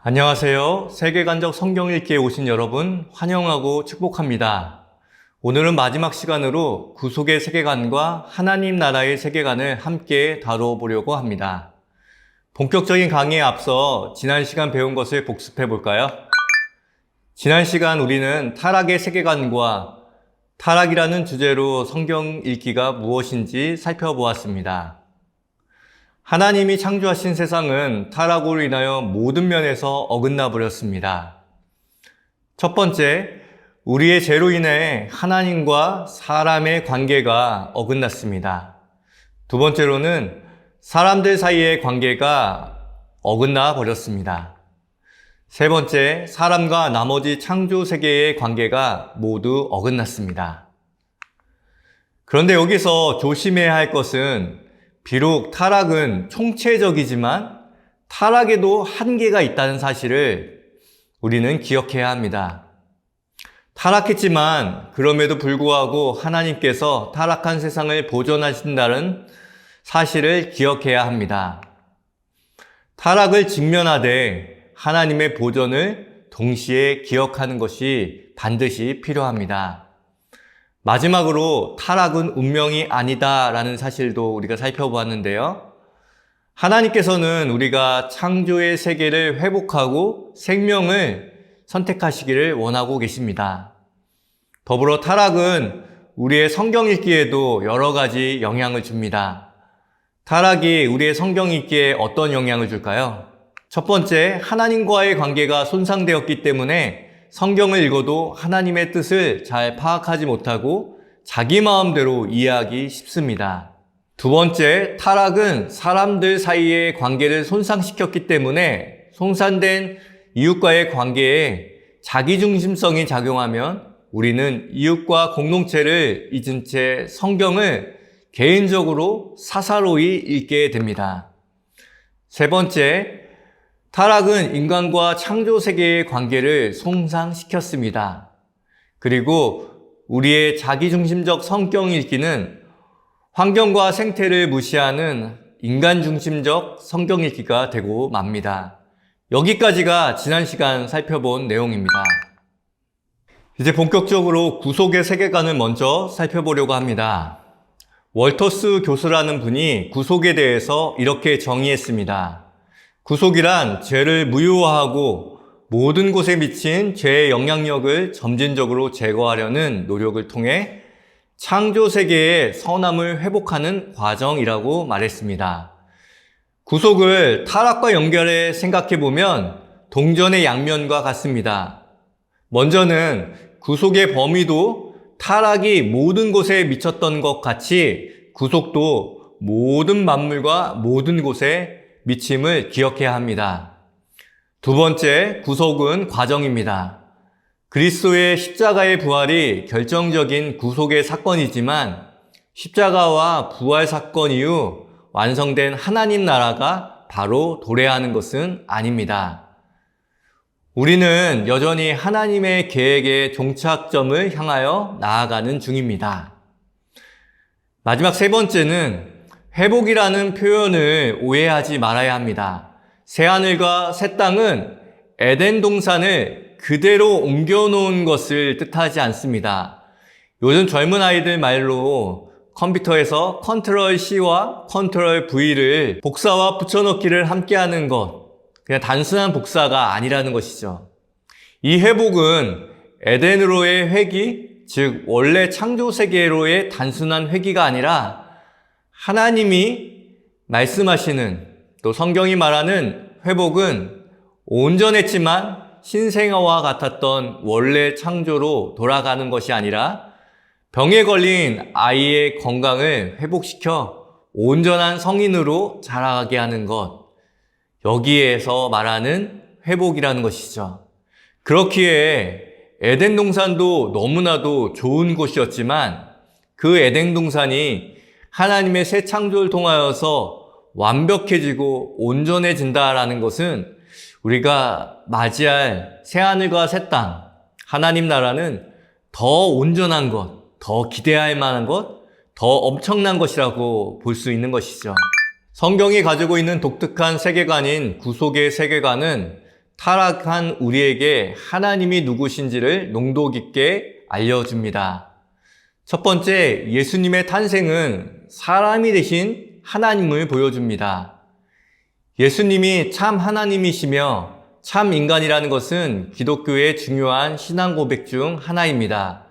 안녕하세요. 세계관적 성경 읽기에 오신 여러분 환영하고 축복합니다. 오늘은 마지막 시간으로 구속의 세계관과 하나님 나라의 세계관을 함께 다뤄보려고 합니다. 본격적인 강의에 앞서 지난 시간 배운 것을 복습해 볼까요? 지난 시간 우리는 타락의 세계관과 타락이라는 주제로 성경 읽기가 무엇인지 살펴보았습니다. 하나님이 창조하신 세상은 타락으로 인하여 모든 면에서 어긋나 버렸습니다. 첫 번째, 우리의 죄로 인해 하나님과 사람의 관계가 어긋났습니다. 두 번째로는 사람들 사이의 관계가 어긋나 버렸습니다. 세 번째, 사람과 나머지 창조 세계의 관계가 모두 어긋났습니다. 그런데 여기서 조심해야 할 것은 비록 타락은 총체적이지만 타락에도 한계가 있다는 사실을 우리는 기억해야 합니다. 타락했지만 그럼에도 불구하고 하나님께서 타락한 세상을 보존하신다는 사실을 기억해야 합니다. 타락을 직면하되 하나님의 보존을 동시에 기억하는 것이 반드시 필요합니다. 마지막으로 타락은 운명이 아니다라는 사실도 우리가 살펴보았는데요. 하나님께서는 우리가 창조의 세계를 회복하고 생명을 선택하시기를 원하고 계십니다. 더불어 타락은 우리의 성경 읽기에도 여러 가지 영향을 줍니다. 타락이 우리의 성경 읽기에 어떤 영향을 줄까요? 첫 번째, 하나님과의 관계가 손상되었기 때문에 성경을 읽어도 하나님의 뜻을 잘 파악하지 못하고 자기 마음대로 이해하기 쉽습니다. 두 번째, 타락은 사람들 사이의 관계를 손상시켰기 때문에 손상된 이웃과의 관계에 자기중심성이 작용하면 우리는 이웃과 공동체를 잊은 채 성경을 개인적으로 사사로이 읽게 됩니다. 세 번째, 타락은 인간과 창조 세계의 관계를 손상시켰습니다. 그리고 우리의 자기중심적 성경 읽기는 환경과 생태를 무시하는 인간중심적 성경 읽기가 되고 맙니다. 여기까지가 지난 시간 살펴본 내용입니다. 이제 본격적으로 구속의 세계관을 먼저 살펴보려고 합니다. 월터스 교수라는 분이 구속에 대해서 이렇게 정의했습니다. 구속이란 죄를 무효화하고 모든 곳에 미친 죄의 영향력을 점진적으로 제거하려는 노력을 통해 창조 세계의 선함을 회복하는 과정이라고 말했습니다. 구속을 타락과 연결해 생각해보면 동전의 양면과 같습니다. 먼저는 구속의 범위도 타락이 모든 곳에 미쳤던 것 같이 구속도 모든 만물과 모든 곳에 미침을 기억해야 합니다. 두 번째, 구속은 과정입니다. 그리스도의 십자가의 부활이 결정적인 구속의 사건이지만 십자가와 부활 사건 이후 완성된 하나님 나라가 바로 도래하는 것은 아닙니다. 우리는 여전히 하나님의 계획의 종착점을 향하여 나아가는 중입니다. 마지막 세 번째는 회복이라는 표현을 오해하지 말아야 합니다. 새하늘과 새 땅은 에덴 동산을 그대로 옮겨놓은 것을 뜻하지 않습니다. 요즘 젊은 아이들 말로 컴퓨터에서 컨트롤 C와 컨트롤 V를 복사와 붙여넣기를 함께하는 것, 그냥 단순한 복사가 아니라는 것이죠. 이 회복은 에덴으로의 회귀, 즉 원래 창조 세계로의 단순한 회귀가 아니라 하나님이 말씀하시는, 또 성경이 말하는 회복은 온전했지만 신생아와 같았던 원래 창조로 돌아가는 것이 아니라 병에 걸린 아이의 건강을 회복시켜 온전한 성인으로 자라게 하는 것, 여기에서 말하는 회복이라는 것이죠. 그렇기에 에덴 동산도 너무나도 좋은 곳이었지만 그 에덴 동산이 하나님의 새 창조를 통하여서 완벽해지고 온전해진다라는 것은 우리가 맞이할 새하늘과 새 땅, 하나님 나라는 더 온전한 것, 더 기대할 만한 것, 더 엄청난 것이라고 볼 수 있는 것이죠. 성경이 가지고 있는 독특한 세계관인 구속의 세계관은 타락한 우리에게 하나님이 누구신지를 농도 깊게 알려줍니다. 첫 번째, 예수님의 탄생은 사람이 되신 하나님을 보여줍니다. 예수님이 참 하나님이시며 참 인간이라는 것은 기독교의 중요한 신앙 고백 중 하나입니다.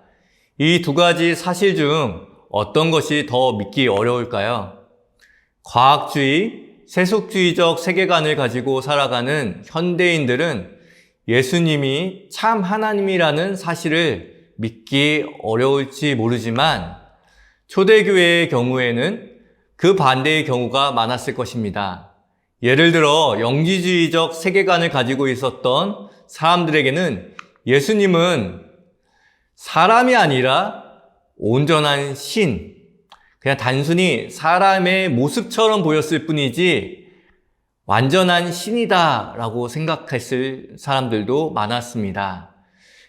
이 두 가지 사실 중 어떤 것이 더 믿기 어려울까요? 과학주의, 세속주의적 세계관을 가지고 살아가는 현대인들은 예수님이 참 하나님이라는 사실을 믿기 어려울지 모르지만 초대교회의 경우에는 그 반대의 경우가 많았을 것입니다. 예를 들어 영지주의적 세계관을 가지고 있었던 사람들에게는 예수님은 사람이 아니라 온전한 신, 그냥 단순히 사람의 모습처럼 보였을 뿐이지 완전한 신이다라고 생각했을 사람들도 많았습니다.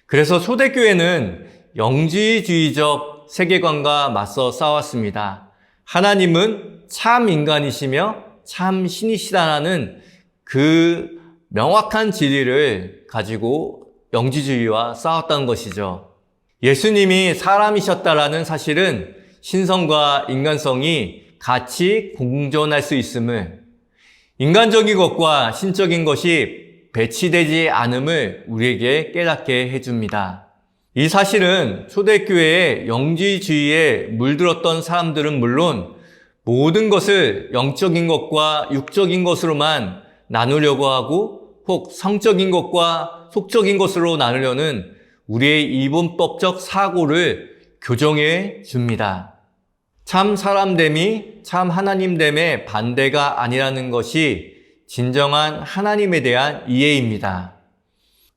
그래서 초대교회는 영지주의적 세계관과 맞서 싸웠습니다. 하나님은 참 인간이시며 참 신이시다라는 그 명확한 진리를 가지고 영지주의와 싸웠다는 것이죠. 예수님이 사람이셨다라는 사실은 신성과 인간성이 같이 공존할 수 있음을, 인간적인 것과 신적인 것이 배치되지 않음을 우리에게 깨닫게 해줍니다. 이 사실은 초대교회의 영지주의에 물들었던 사람들은 물론 모든 것을 영적인 것과 육적인 것으로만 나누려고 하고 혹 성적인 것과 속적인 것으로 나누려는 우리의 이분법적 사고를 교정해 줍니다. 참 사람됨이 참 하나님됨의 반대가 아니라는 것이 진정한 하나님에 대한 이해입니다.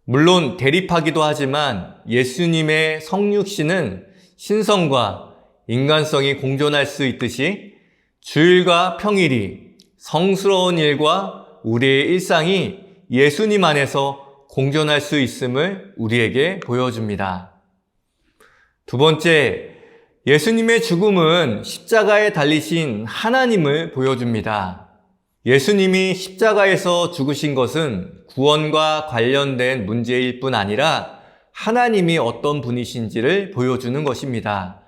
물론 대립하기도 하지만 예수님의 성육신은 신성과 인간성이 공존할 수 있듯이 주일과 평일이, 성스러운 일과 우리의 일상이 예수님 안에서 공존할 수 있음을 우리에게 보여줍니다. 두 번째, 예수님의 죽음은 십자가에 달리신 하나님을 보여줍니다. 예수님이 십자가에서 죽으신 것은 구원과 관련된 문제일 뿐 아니라 하나님이 어떤 분이신지를 보여주는 것입니다.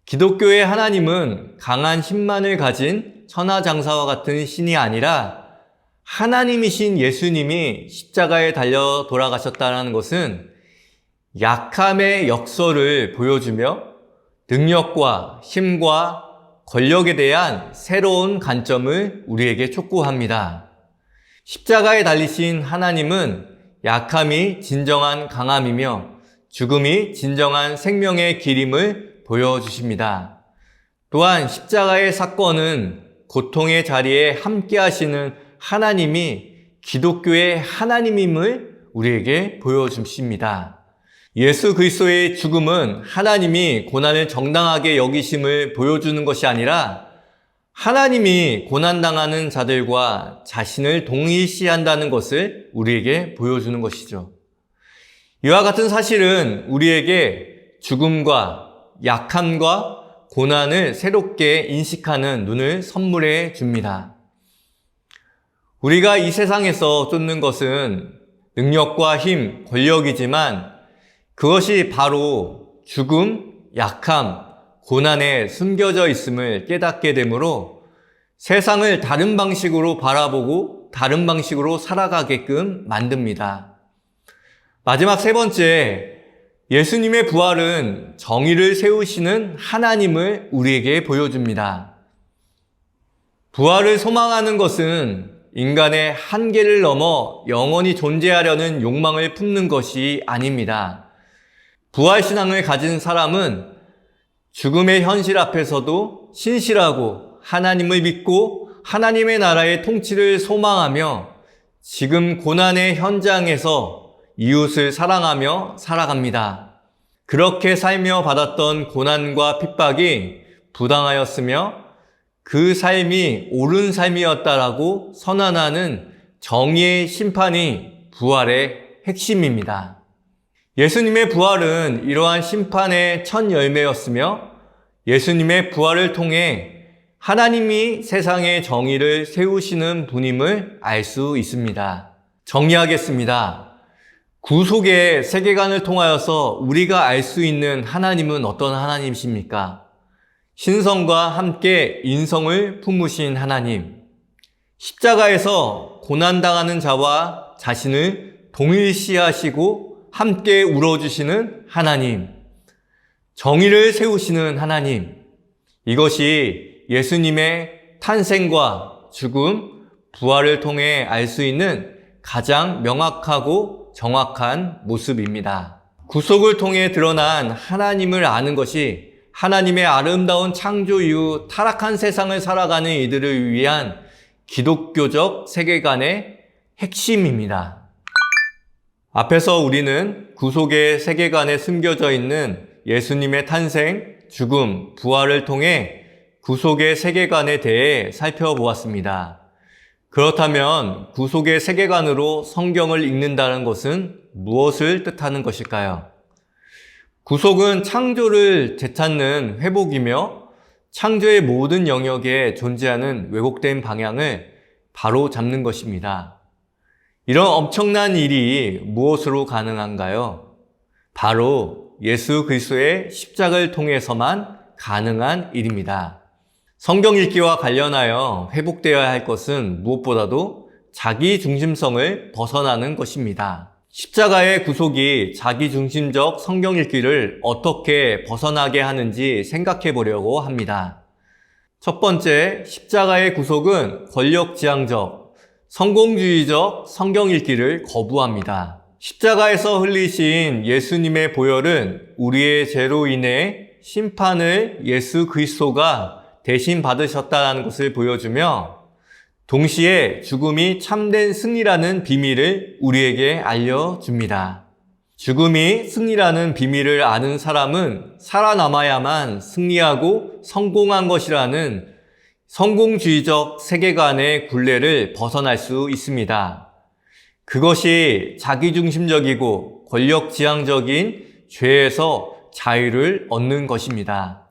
기독교의 하나님은 강한 힘만을 가진 천하장사와 같은 신이 아니라 하나님이신 예수님이 십자가에 달려 돌아가셨다는 것은 약함의 역설을 보여주며 능력과 힘과 권력에 대한 새로운 관점을 우리에게 촉구합니다. 십자가에 달리신 하나님은 약함이 진정한 강함이며 죽음이 진정한 생명의 길임을 보여주십니다. 또한 십자가의 사건은 고통의 자리에 함께 하시는 하나님이 기독교의 하나님임을 우리에게 보여주십니다. 예수 그리스도의 죽음은 하나님이 고난을 정당하게 여기심을 보여주는 것이 아니라 하나님이 고난당하는 자들과 자신을 동일시한다는 것을 우리에게 보여주는 것이죠. 이와 같은 사실은 우리에게 죽음과 약함과 고난을 새롭게 인식하는 눈을 선물해 줍니다. 우리가 이 세상에서 쫓는 것은 능력과 힘, 권력이지만 그것이 바로 죽음, 약함, 고난에 숨겨져 있음을 깨닫게 되므로 세상을 다른 방식으로 바라보고 다른 방식으로 살아가게끔 만듭니다. 마지막 세 번째, 예수님의 부활은 정의를 세우시는 하나님을 우리에게 보여줍니다. 부활을 소망하는 것은 인간의 한계를 넘어 영원히 존재하려는 욕망을 품는 것이 아닙니다. 부활신앙을 가진 사람은 죽음의 현실 앞에서도 신실하고 하나님을 믿고 하나님의 나라의 통치를 소망하며 지금 고난의 현장에서 이웃을 사랑하며 살아갑니다. 그렇게 살며 받았던 고난과 핍박이 부당하였으며 그 삶이 옳은 삶이었다라고 선언하는 정의의 심판이 부활의 핵심입니다. 예수님의 부활은 이러한 심판의 첫 열매였으며 예수님의 부활을 통해 하나님이 세상의 정의를 세우시는 분임을 알 수 있습니다. 정리하겠습니다. 구속의 세계관을 통하여서 우리가 알 수 있는 하나님은 어떤 하나님이십니까? 신성과 함께 인성을 품으신 하나님, 십자가에서 고난당하는 자와 자신을 동일시하시고 함께 울어주시는 하나님, 정의를 세우시는 하나님, 이것이 예수님의 탄생과 죽음, 부활을 통해 알 수 있는 가장 명확하고 정확한 모습입니다. 구속을 통해 드러난 하나님을 아는 것이 하나님의 아름다운 창조 이후 타락한 세상을 살아가는 이들을 위한 기독교적 세계관의 핵심입니다. 앞에서 우리는 구속의 세계관에 숨겨져 있는 예수님의 탄생, 죽음, 부활을 통해 구속의 세계관에 대해 살펴보았습니다. 그렇다면 구속의 세계관으로 성경을 읽는다는 것은 무엇을 뜻하는 것일까요? 구속은 창조를 되찾는 회복이며 창조의 모든 영역에 존재하는 왜곡된 방향을 바로 잡는 것입니다. 이런 엄청난 일이 무엇으로 가능한가요? 바로 예수 그리스도의 십자가를 통해서만 가능한 일입니다. 성경 읽기와 관련하여 회복되어야 할 것은 무엇보다도 자기 중심성을 벗어나는 것입니다. 십자가의 구속이 자기중심적 성경 읽기를 어떻게 벗어나게 하는지 생각해 보려고 합니다. 첫 번째, 십자가의 구속은 권력지향적, 성공주의적 성경 읽기를 거부합니다. 십자가에서 흘리신 예수님의 보혈은 우리의 죄로 인해 심판을 예수 그리스도가 대신 받으셨다는 것을 보여주며 동시에 죽음이 참된 승리라는 비밀을 우리에게 알려줍니다. 죽음이 승리라는 비밀을 아는 사람은 살아남아야만 승리하고 성공한 것이라는 성공주의적 세계관의 굴레를 벗어날 수 있습니다. 그것이 자기중심적이고 권력지향적인 죄에서 자유를 얻는 것입니다.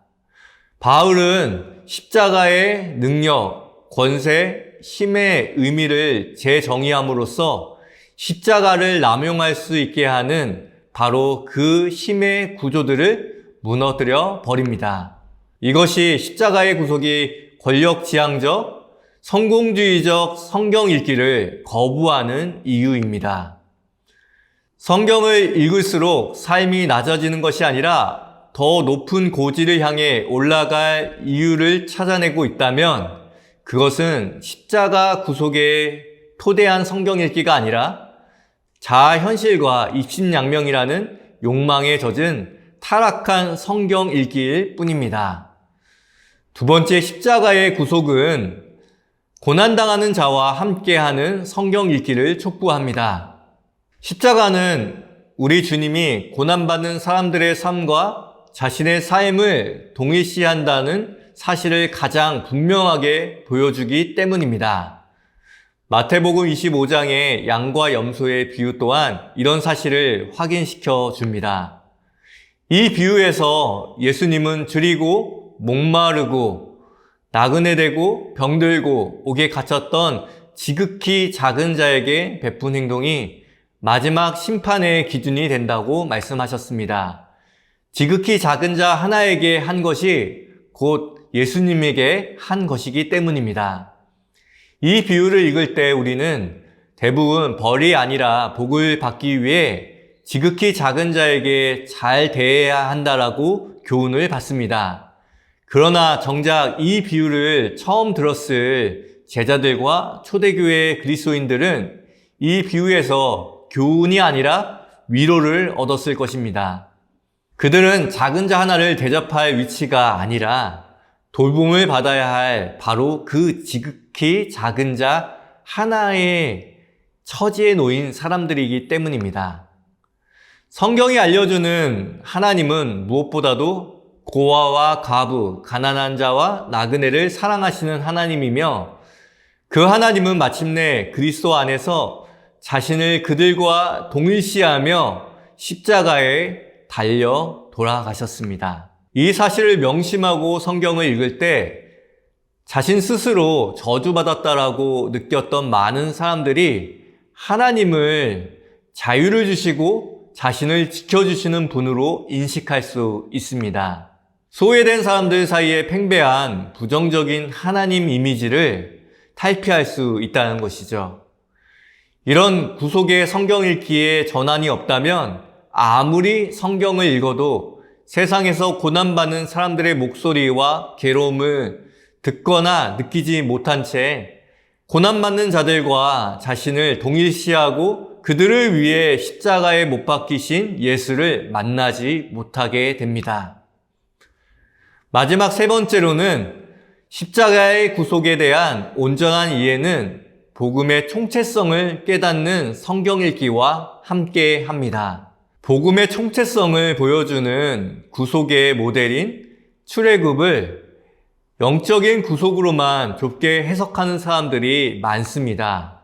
바울은 십자가의 능력, 권세, 힘의 의미를 재정의함으로써 십자가를 남용할 수 있게 하는 바로 그 힘의 구조들을 무너뜨려 버립니다. 이것이 십자가의 구속이 권력지향적, 성공주의적 성경 읽기를 거부하는 이유입니다. 성경을 읽을수록 삶이 낮아지는 것이 아니라 더 높은 고지를 향해 올라갈 이유를 찾아내고 있다면 그것은 십자가 구속에 토대한 성경 읽기가 아니라 자아 현실과 입신양명이라는 욕망에 젖은 타락한 성경 읽기일 뿐입니다. 두 번째, 십자가의 구속은 고난당하는 자와 함께하는 성경 읽기를 촉구합니다. 십자가는 우리 주님이 고난받는 사람들의 삶과 자신의 삶을 동일시한다는 사실을 가장 분명하게 보여주기 때문입니다. 마태복음 25장의 양과 염소의 비유 또한 이런 사실을 확인시켜 줍니다. 이 비유에서 예수님은 줄이고 목마르고 나그네 되고 병들고 옥에 갇혔던 지극히 작은 자에게 베푼 행동이 마지막 심판의 기준이 된다고 말씀하셨습니다. 지극히 작은 자 하나에게 한 것이 곧 예수님에게 한 것이기 때문입니다. 이 비유를 읽을 때 우리는 대부분 벌이 아니라 복을 받기 위해 지극히 작은 자에게 잘 대해야 한다라고 교훈을 받습니다. 그러나 정작 이 비유를 처음 들었을 제자들과 초대교회 그리스도인들은 이 비유에서 교훈이 아니라 위로를 얻었을 것입니다. 그들은 작은 자 하나를 대접할 위치가 아니라 돌봄을 받아야 할 바로 그 지극히 작은 자 하나의 처지에 놓인 사람들이기 때문입니다. 성경이 알려주는 하나님은 무엇보다도 고아와 과부, 가난한 자와 나그네를 사랑하시는 하나님이며 그 하나님은 마침내 그리스도 안에서 자신을 그들과 동일시하며 십자가에 달려 돌아가셨습니다. 이 사실을 명심하고 성경을 읽을 때 자신 스스로 저주받았다라고 느꼈던 많은 사람들이 하나님을 자유를 주시고 자신을 지켜주시는 분으로 인식할 수 있습니다. 소외된 사람들 사이에 팽배한 부정적인 하나님 이미지를 탈피할 수 있다는 것이죠. 이런 구속의 성경 읽기에 전환이 없다면 아무리 성경을 읽어도 세상에서 고난받는 사람들의 목소리와 괴로움을 듣거나 느끼지 못한 채 고난받는 자들과 자신을 동일시하고 그들을 위해 십자가에 못 박히신 예수를 만나지 못하게 됩니다. 마지막 세 번째로는 십자가의 구속에 대한 온전한 이해는 복음의 총체성을 깨닫는 성경 읽기와 함께 합니다. 복음의 총체성을 보여주는 구속의 모델인 출애굽을 영적인 구속으로만 좁게 해석하는 사람들이 많습니다.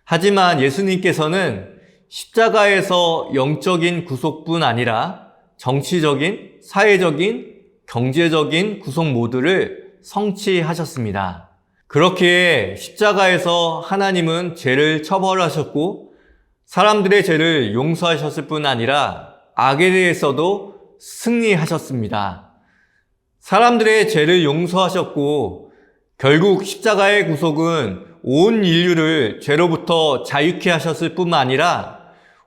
하지만 예수님께서는 십자가에서 영적인 구속뿐 아니라 정치적인, 사회적인, 경제적인 구속 모두를 성취하셨습니다. 그렇기에 십자가에서 하나님은 죄를 처벌하셨고 사람들의 죄를 용서하셨을 뿐 아니라 악에 대해서도 승리하셨습니다. 사람들의 죄를 용서하셨고 결국 십자가의 구속은 온 인류를 죄로부터 자유케 하셨을 뿐만 아니라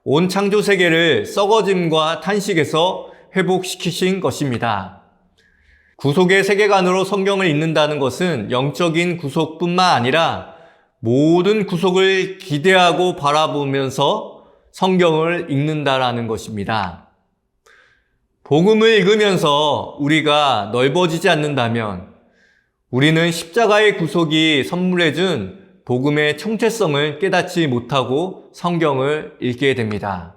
온 창조 세계를 썩어짐과 탄식에서 회복시키신 것입니다. 구속의 세계관으로 성경을 읽는다는 것은 영적인 구속뿐만 아니라 모든 구속을 기대하고 바라보면서 성경을 읽는다라는 것입니다. 복음을 읽으면서 우리가 넓어지지 않는다면 우리는 십자가의 구속이 선물해준 복음의 총체성을 깨닫지 못하고 성경을 읽게 됩니다.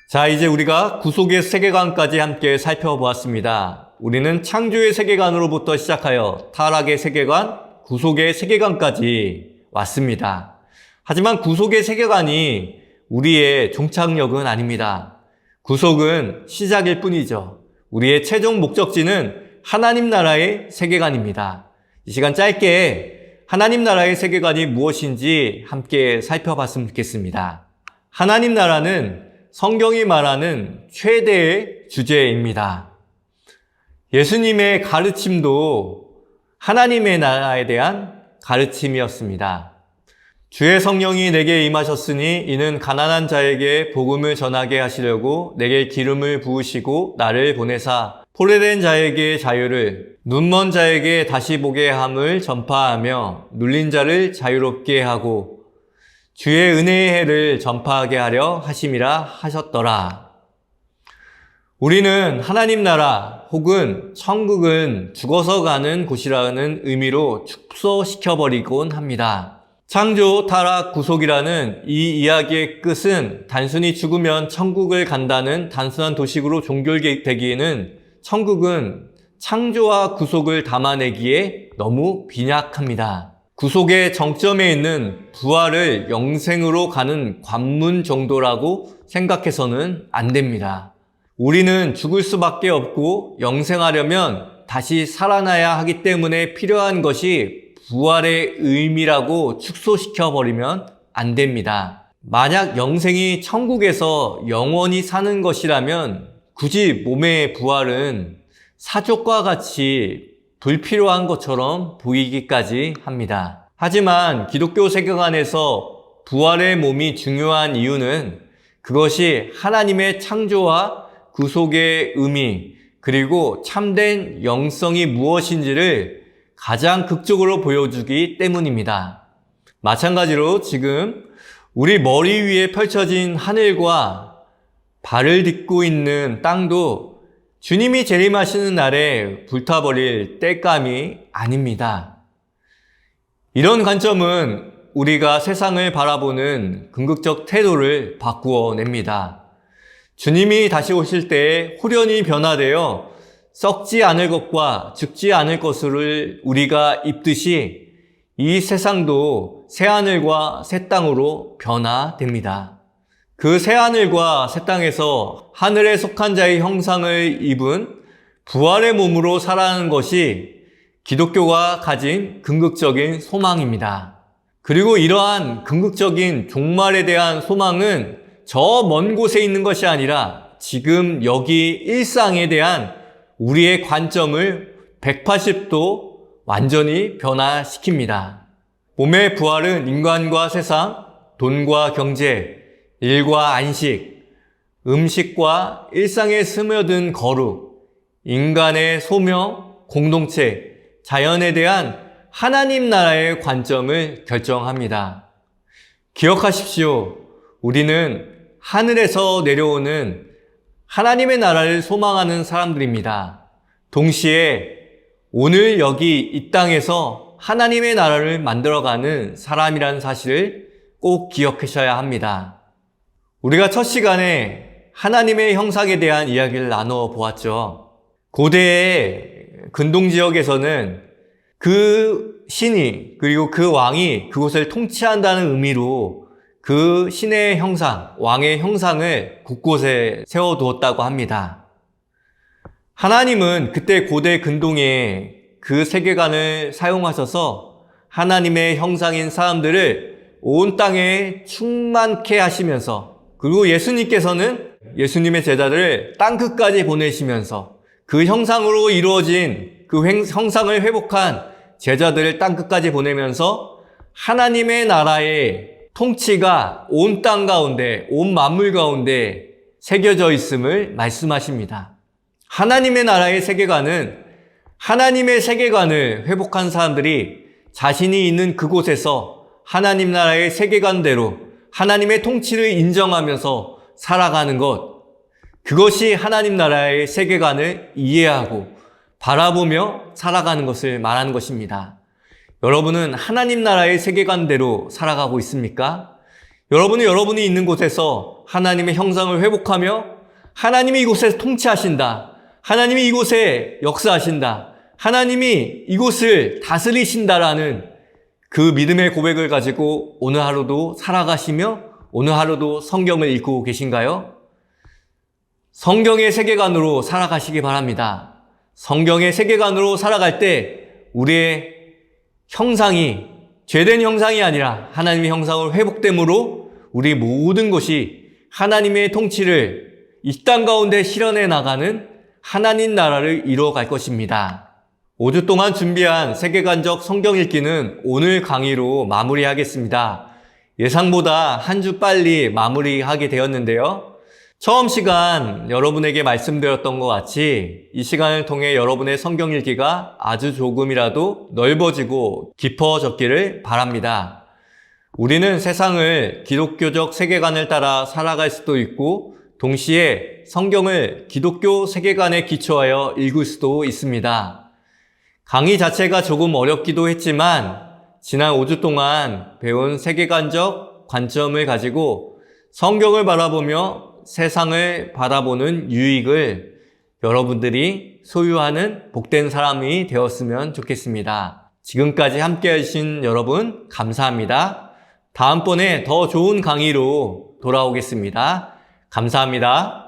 자, 이제 우리가 구속의 세계관까지 함께 살펴보았습니다. 우리는 창조의 세계관으로부터 시작하여 타락의 세계관, 구속의 세계관까지 왔습니다. 하지만 구속의 세계관이 우리의 종착역은 아닙니다. 구속은 시작일 뿐이죠. 우리의 최종 목적지는 하나님 나라의 세계관입니다. 이 시간 짧게 하나님 나라의 세계관이 무엇인지 함께 살펴봤으면 좋겠습니다. 하나님 나라는 성경이 말하는 최대의 주제입니다. 예수님의 가르침도 하나님의 나라에 대한 가르침이었습니다. 주의 성령이 내게 임하셨으니 이는 가난한 자에게 복음을 전하게 하시려고 내게 기름을 부으시고 나를 보내사 포로된 자에게 자유를, 눈먼 자에게 다시 보게 함을 전파하며 눌린 자를 자유롭게 하고 주의 은혜의 해를 전파하게 하려 하심이라 하셨더라. 우리는 하나님 나라 혹은 천국은 죽어서 가는 곳이라는 의미로 축소시켜버리곤 합니다. 창조, 타락, 구속이라는 이 이야기의 끝은 단순히 죽으면 천국을 간다는 단순한 도식으로 종결되기에는 천국은 창조와 구속을 담아내기에 너무 빈약합니다. 구속의 정점에 있는 부활을 영생으로 가는 관문 정도라고 생각해서는 안 됩니다. 우리는 죽을 수밖에 없고 영생하려면 다시 살아나야 하기 때문에 필요한 것이 부활의 의미라고 축소시켜버리면 안 됩니다. 만약 영생이 천국에서 영원히 사는 것이라면 굳이 몸의 부활은 사족과 같이 불필요한 것처럼 보이기까지 합니다. 하지만 기독교 세계관에서 부활의 몸이 중요한 이유는 그것이 하나님의 창조와 구속의 의미 그리고 참된 영성이 무엇인지를 가장 극적으로 보여주기 때문입니다. 마찬가지로 지금 우리 머리 위에 펼쳐진 하늘과 발을 딛고 있는 땅도 주님이 재림하시는 날에 불타버릴 땔감이 아닙니다. 이런 관점은 우리가 세상을 바라보는 궁극적 태도를 바꾸어 냅니다. 주님이 다시 오실 때에 후련히 변화되어 썩지 않을 것과 죽지 않을 것을 우리가 입듯이 이 세상도 새하늘과 새 땅으로 변화됩니다. 그 새하늘과 새 땅에서 하늘에 속한 자의 형상을 입은 부활의 몸으로 살아가는 것이 기독교가 가진 궁극적인 소망입니다. 그리고 이러한 궁극적인 종말에 대한 소망은 저 먼 곳에 있는 것이 아니라 지금 여기 일상에 대한 우리의 관점을 180도 완전히 변화시킵니다. 몸의 부활은 인간과 세상, 돈과 경제, 일과 안식, 음식과 일상에 스며든 거룩, 인간의 소명, 공동체, 자연에 대한 하나님 나라의 관점을 결정합니다. 기억하십시오. 우리는 하늘에서 내려오는 하나님의 나라를 소망하는 사람들입니다. 동시에 오늘 여기 이 땅에서 하나님의 나라를 만들어가는 사람이라는 사실을 꼭 기억하셔야 합니다. 우리가 첫 시간에 하나님의 형상에 대한 이야기를 나누어 보았죠. 고대의 근동 지역에서는 그 신이 그리고 그 왕이 그곳을 통치한다는 의미로 그 신의 형상, 왕의 형상을 곳곳에 세워두었다고 합니다. 하나님은 그때 고대 근동에 그 세계관을 사용하셔서 하나님의 형상인 사람들을 온 땅에 충만케 하시면서, 그리고 예수님께서는 예수님의 제자들을 땅끝까지 보내시면서 그 형상으로 이루어진 그 형상을 회복한 제자들을 땅끝까지 보내면서 하나님의 나라의 통치가 온 땅 가운데, 온 만물 가운데 새겨져 있음을 말씀하십니다. 하나님의 나라의 세계관은 하나님의 세계관을 회복한 사람들이 자신이 있는 그곳에서 하나님 나라의 세계관대로 하나님의 통치를 인정하면서 살아가는 것, 그것이 하나님 나라의 세계관을 이해하고 바라보며 살아가는 것을 말하는 것입니다. 여러분은 하나님 나라의 세계관대로 살아가고 있습니까? 여러분이 있는 곳에서 하나님의 형상을 회복하며 하나님이 이곳에서 통치하신다, 하나님이 이곳에 역사하신다, 하나님이 이곳을 다스리신다라는 그 믿음의 고백을 가지고 오늘 하루도 살아가시며 오늘 하루도 성경을 읽고 계신가요? 성경의 세계관으로 살아가시기 바랍니다. 성경의 세계관으로 살아갈 때 우리의 형상이 죄된 형상이 아니라 하나님의 형상으로 회복됨으로 우리 모든 것이 하나님의 통치를 이 땅 가운데 실현해 나가는 하나님 나라를 이루어갈 것입니다. 5주 동안 준비한 세계관적 성경 읽기는 오늘 강의로 마무리하겠습니다. 예상보다 한 주 빨리 마무리하게 되었는데요. 처음 시간 여러분에게 말씀드렸던 것 같이 이 시간을 통해 여러분의 성경 읽기가 아주 조금이라도 넓어지고 깊어졌기를 바랍니다. 우리는 세상을 기독교적 세계관을 따라 살아갈 수도 있고 동시에 성경을 기독교 세계관에 기초하여 읽을 수도 있습니다. 강의 자체가 조금 어렵기도 했지만 지난 5주 동안 배운 세계관적 관점을 가지고 성경을 바라보며 세상을 바라보는 유익을 여러분들이 소유하는 복된 사람이 되었으면 좋겠습니다. 지금까지 함께 해주신 여러분 감사합니다. 다음번에 더 좋은 강의로 돌아오겠습니다. 감사합니다.